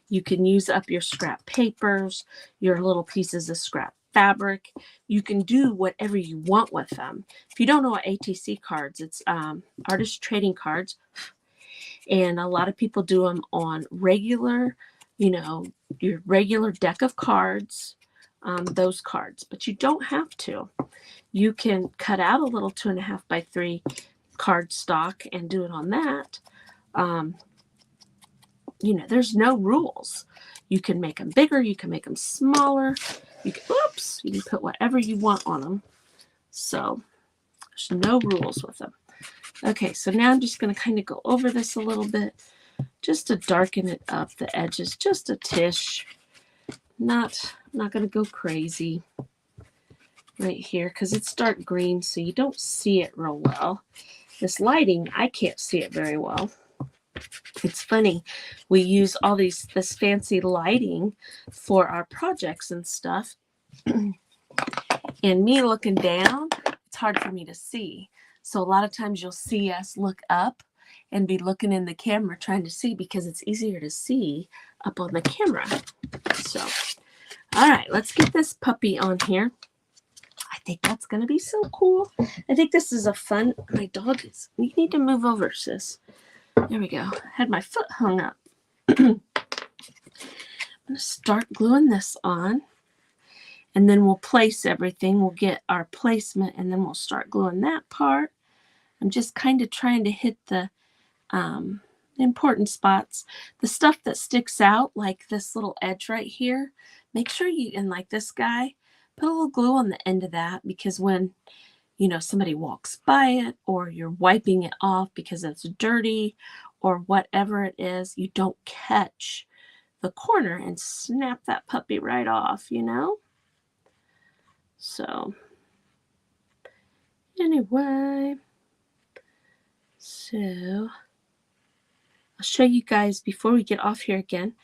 you can use up your scrap papers, your little pieces of scrap fabric. You can do whatever you want with them. If you don't know what ATC cards, it's artist trading cards, and a lot of people do them on regular, your regular deck of cards, those cards, but you don't have to. You can cut out a little 2.5 by 3 card stock and do it on that. There's no rules. You can make them bigger, you can make them smaller, you can put whatever you want on them. So there's no rules with them. Okay, so now I'm just going to kind of go over this a little bit, just to darken it up, the edges, just a tish. I'm not going to go crazy right here because it's dark green, so you don't see it real well. This lighting, I can't see it very well. It's funny, we use all this fancy lighting for our projects and stuff, and me looking down, it's hard for me to see. So a lot of times you'll see us look up and be looking in the camera trying to see, because it's easier to see up on the camera. So, all right, let's get this puppy on here. I think that's going to be so cool. I think this is a fun, my dog is, you need to move over, sis. There we go. I had my foot hung up. I'm going to start gluing this on, and then we'll place everything. We'll get our placement, and then we'll start gluing that part. I'm just kind of trying to hit the important spots. The stuff that sticks out, like this little edge right here, make sure you, and like this guy, put a little glue on the end of that, because when somebody walks by it, or you're wiping it off because it's dirty or whatever it is, you don't catch the corner and snap that puppy right off, So anyway, so I'll show you guys before we get off here again.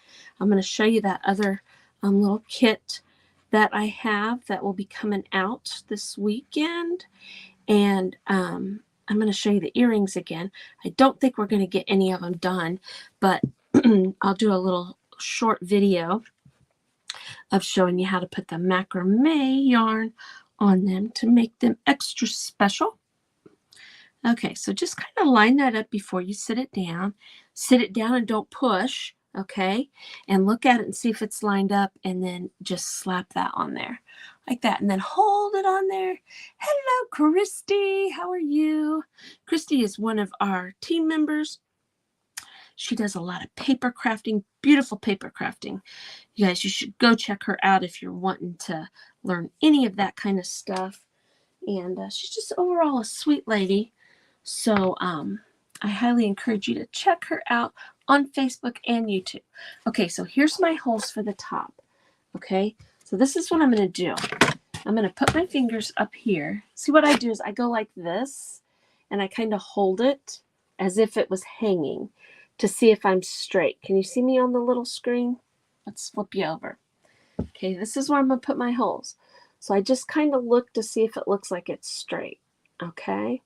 I'm going to show you that other little kit that I have that will be coming out this weekend. And I'm going to show you the earrings again. I don't think we're going to get any of them done, but I'll do a little short video of showing you how to put the macrame yarn on them to make them extra special. Okay, so just kind of line that up before you sit it down. Sit it down and don't push, okay? And look at it and see if it's lined up, and then just slap that on there like that, and then hold it on there. Hello, Christy. How are you? Christy is one of our team members. She does a lot of paper crafting, beautiful paper crafting. You guys, you should go check her out if you're wanting to learn any of that kind of stuff. And she's just overall a sweet lady. So I highly encourage you to check her out on Facebook and YouTube. Okay, so here's my holes for the top. Okay, so this is what I'm going to do. I'm going to put my fingers up here. See, what I do is I go like this, and I kind of hold it as if it was hanging to see if I'm straight. Can you see me on the little screen? Let's flip you over. Okay, this is where I'm going to put my holes. So I just kind of look to see if it looks like it's straight. Okay,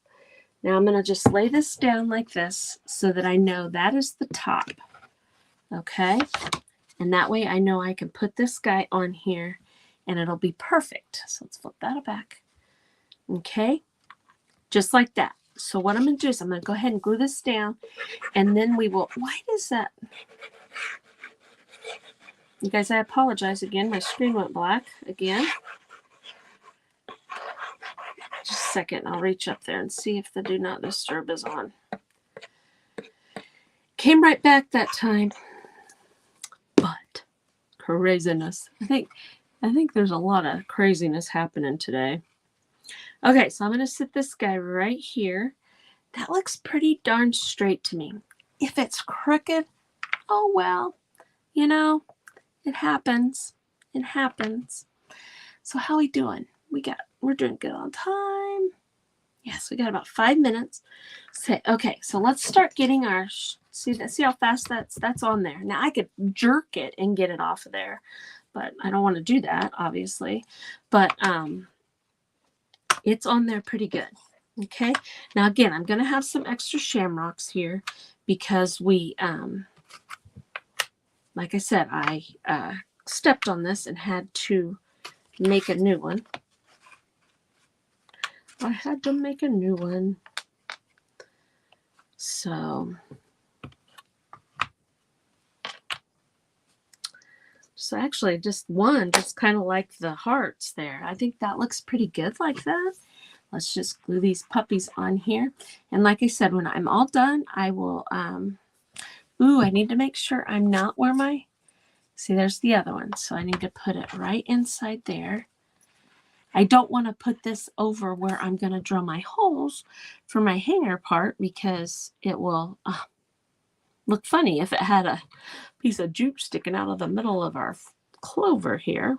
now I'm going to just lay this down like this so that I know that is the top. Okay, and that way I know I can put this guy on here and it'll be perfect. So let's flip that back. Okay, just like that. So what I'm going to do is I'm going to go ahead and glue this down, and then we will, why does that, you guys, I apologize again. My screen went black again. Just second. I'll reach up there and see if the do not disturb is on. Came right back that time. But craziness. I think there's a lot of craziness happening today. Okay, so I'm going to sit this guy right here. That looks pretty darn straight to me. If it's crooked, oh well. You know, it happens. It happens. So how we doing? We're doing good on time. Yes, we got about 5 minutes. Okay, so let's start getting our, see how fast that's on there. Now I could jerk it and get it off of there, but I don't want to do that, obviously. But it's on there pretty good. Okay, now again, I'm going to have some extra shamrocks here because we, like I said, I stepped on this and had to make a new one. I had to make a new one. So actually just kind of like the hearts there. I think that looks pretty good like that. Let's just glue these puppies on here. And like I said, when I'm all done, I will, I need to make sure I'm not where my, see, there's the other one. So I need to put it right inside there. I don't want to put this over where I'm going to drill my holes for my hanger part because it will look funny if it had a piece of jute sticking out of the middle of our clover here.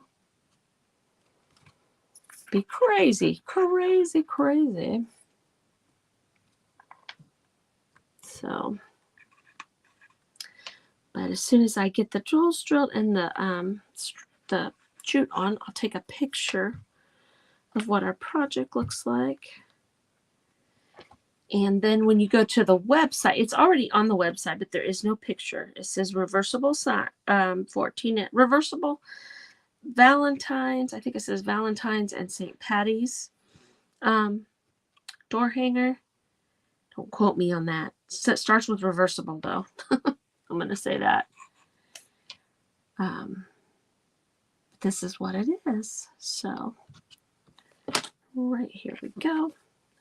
Be crazy, crazy, crazy. So, but as soon as I get the holes drilled and the jute on, I'll take a picture of what our project looks like. And then when you go to the website, it's already on the website, but there is no picture. It says reversible 14 reversible Valentines. I think it says Valentines and St Patty's door hanger. Don't quote me on that. It starts with reversible though. I'm going to say that. This is what it is. So right here we go.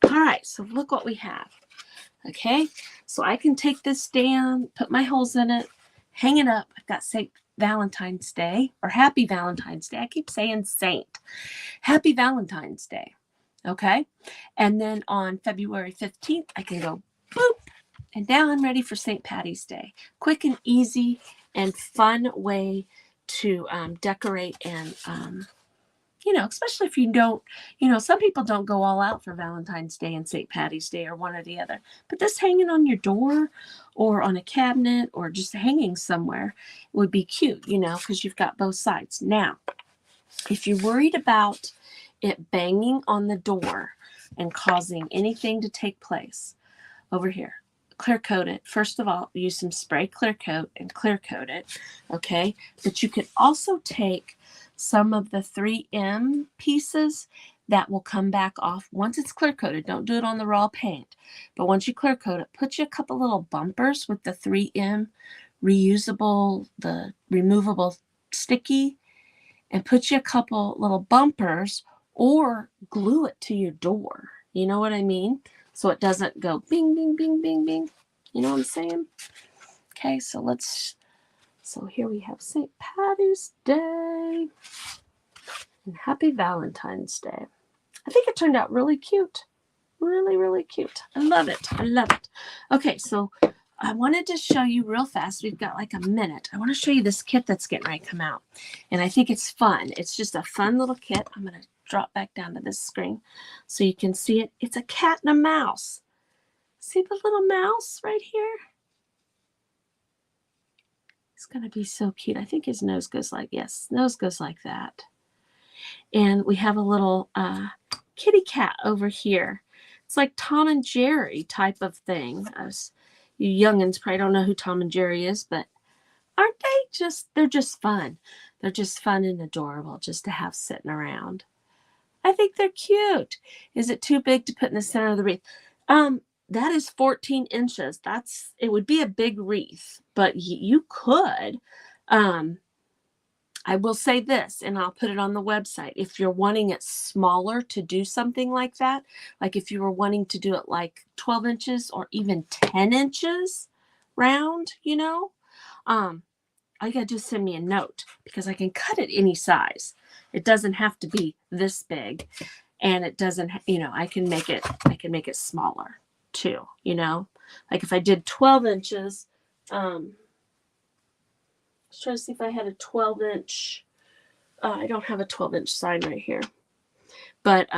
All right, so look what we have. Okay, so I can take this down, put my holes in it, hang it up. I've got St. Valentine's Day, or Happy Valentine's Day. I keep saying Saint. Happy Valentine's Day. Okay, and then on February 15th, I can go boop, and now I'm ready for St. Patty's Day. Quick and easy and fun way to decorate and especially if you don't, some people don't go all out for Valentine's Day and St. Patty's Day or one or the other. But this hanging on your door or on a cabinet or just hanging somewhere would be cute, because you've got both sides. Now, if you're worried about it banging on the door and causing anything to take place, over here, clear coat it. First of all, use some spray clear coat and clear coat it, okay? But you could also take some of the 3M pieces that will come back off once it's clear coated. Don't do it on the raw paint, but once you clear coat it, put you a couple little bumpers with the 3M reusable, the removable sticky, and put you a couple little bumpers or glue it to your door. You know what I mean? So it doesn't go bing, bing, bing, bing, bing. You know what I'm saying? Okay, so here we have St. Patty's Day and Happy Valentine's Day. I think it turned out really cute. Really, really cute. I love it. I love it. Okay, so I wanted to show you real fast. We've got like a minute. I want to show you this kit that's getting ready to come out. And I think it's fun. It's just a fun little kit. I'm going to drop back down to this screen so you can see it. It's a cat and a mouse. See the little mouse right here? It's going to be so cute. I think his nose goes like, yes, nose goes like that. And we have a little kitty cat over here. It's like Tom and Jerry type of thing. You youngins probably don't know who Tom and Jerry is, but aren't they they're just fun. They're just fun and adorable just to have sitting around. I think they're cute. Is it too big to put in the center of the wreath? That is 14 inches. It would be a big wreath, but you could I will say this, and I'll put it on the website. If you're wanting it smaller to do something like that, like if you were wanting to do it like 12 inches or even 10 inches round, you know, all you gotta do is send me a note because I can cut it any size. It doesn't have to be this big, and it doesn't, you know, I can make it smaller too, you know, like if I did 12 inches, let's try to see if I had a 12-inch. I don't have a 12-inch sign right here. But,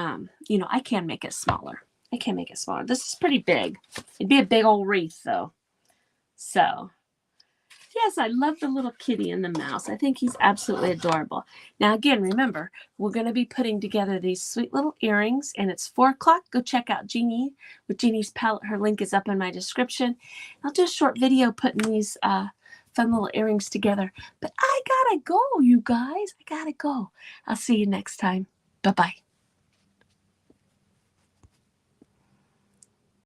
you know, I can make it smaller. I can make it smaller. This is pretty big. It'd be a big old wreath, though. So, yes, I love the little kitty and the mouse. I think he's absolutely adorable. Now, again, remember, we're going to be putting together these sweet little earrings, and it's 4 o'clock. Go check out Jeanie with Jeanie's palette. Her link is up in my description. I'll do a short video putting these fun little earrings together. But I gotta go, you guys. I gotta go. I'll see you next time. Bye-bye.